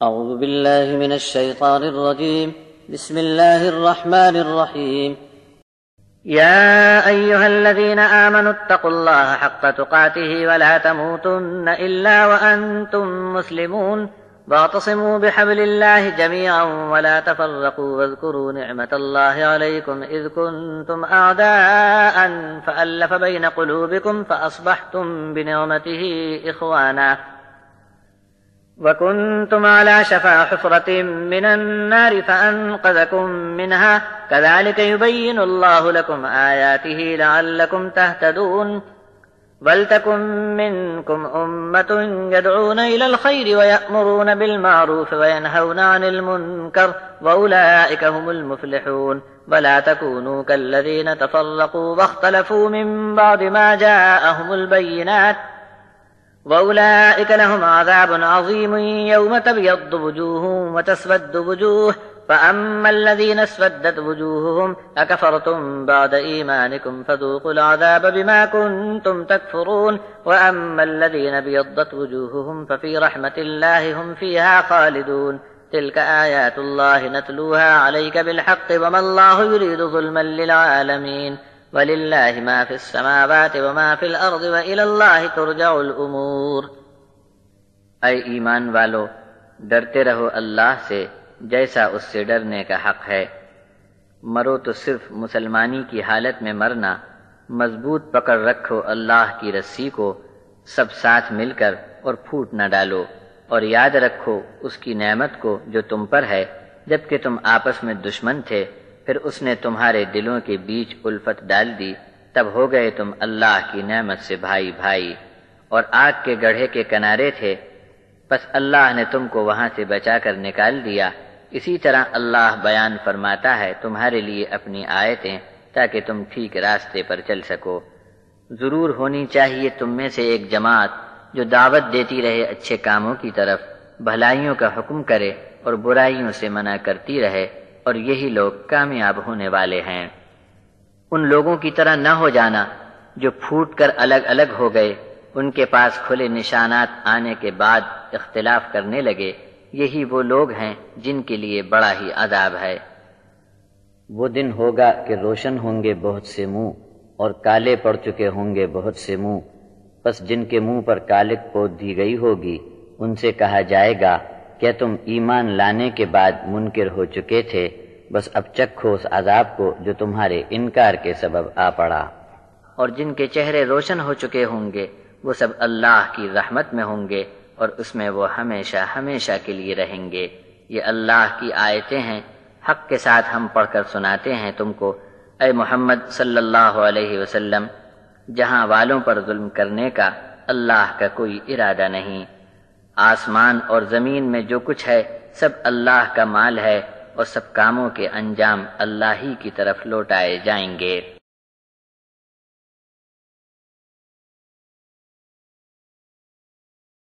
أعوذ بالله من الشيطان الرجيم. بسم الله الرحمن الرحيم. يا أيها الذين آمنوا اتقوا الله حق تقاته ولا تموتن إلا وأنتم مسلمون واعتصموا بحبل الله جميعا ولا تفرقوا واذكروا نعمة الله عليكم إذ كنتم أعداء فألف بين قلوبكم فأصبحتم بنعمته إخوانا وكنتم على شفا حفرة من النار فأنقذكم منها كذلك يبين الله لكم آياته لعلكم تهتدون ولتكن منكم أمة يدعون إلى الخير ويأمرون بالمعروف وينهون عن المنكر وأولئك هم المفلحون ولا تكونوا كالذين تفرقوا واختلفوا من بعد ما جاءهم البينات وأولئك لهم عذاب عظيم يوم تبيض وجوه وتسود وجوه فأما الذين اسودت وجوههم أكفرتم بعد إيمانكم فذوقوا العذاب بما كنتم تكفرون وأما الذين ابيضت وجوههم ففي رحمة الله هم فيها خالدون تلك آيات الله نتلوها عليك بالحق وما الله يريد ظلما للعالمين وَلِلَّهِ مَا فِي السَّمَاوَاتِ وَمَا فِي الْأَرْضِ وَإِلَى اللَّهِ تُرْجَعُ الْأُمُورُ۔ اے ایمان والو، ڈرتے رہو اللہ سے جیسا اس سے ڈرنے کا حق ہے۔ مرو تو صرف مسلمانی کی حالت میں مرنا، مضبوط پکڑ رکھو اللہ کی رسی کو، سب ساتھ مل کر اور پھوٹ نہ ڈالو، اور یاد رکھو اس کی نعمت کو جو تم پر ہے جبکہ تم آپس میں دشمن تھے، پھر اس نے تمہارے دلوں کے بیچ الفت ڈال دی، تب ہو گئے تم اللہ کی نعمت سے بھائی بھائی، اور آگ کے گڑھے کے کنارے تھے، پس اللہ نے تم کو وہاں سے بچا کر نکال دیا۔ اسی طرح اللہ بیان فرماتا ہے تمہارے لیے اپنی آیتیں تاکہ تم ٹھیک راستے پر چل سکو۔ ضرور ہونی چاہیے تم میں سے ایک جماعت جو دعوت دیتی رہے اچھے کاموں کی طرف، بھلائیوں کا حکم کرے اور برائیوں سے منع کرتی رہے، اور یہی لوگ کامیاب ہونے والے ہیں۔ ان لوگوں کی طرح نہ ہو جانا جو پھوٹ کر الگ الگ ہو گئے، ان کے پاس کھلے نشانات آنے کے بعد اختلاف کرنے لگے، یہی وہ لوگ ہیں جن کے لیے بڑا ہی عذاب ہے۔ وہ دن ہوگا کہ روشن ہوں گے بہت سے منہ اور کالے پڑ چکے ہوں گے بہت سے منہ، پس جن کے منہ پر کالک پوت دی گئی ہوگی ان سے کہا جائے گا کیا تم ایمان لانے کے بعد منکر ہو چکے تھے؟ بس اب چکھو اس عذاب کو جو تمہارے انکار کے سبب آ پڑا۔ اور جن کے چہرے روشن ہو چکے ہوں گے وہ سب اللہ کی رحمت میں ہوں گے اور اس میں وہ ہمیشہ ہمیشہ کے لیے رہیں گے۔ یہ اللہ کی آیتیں ہیں، حق کے ساتھ ہم پڑھ کر سناتے ہیں تم کو، اے محمد صلی اللہ علیہ وسلم۔ جہاں والوں پر ظلم کرنے کا اللہ کا کوئی ارادہ نہیں۔ آسمان اور زمین میں جو کچھ ہے سب اللہ کا مال ہے، اور سب کاموں کے انجام اللہ ہی کی طرف لوٹائے جائیں گے۔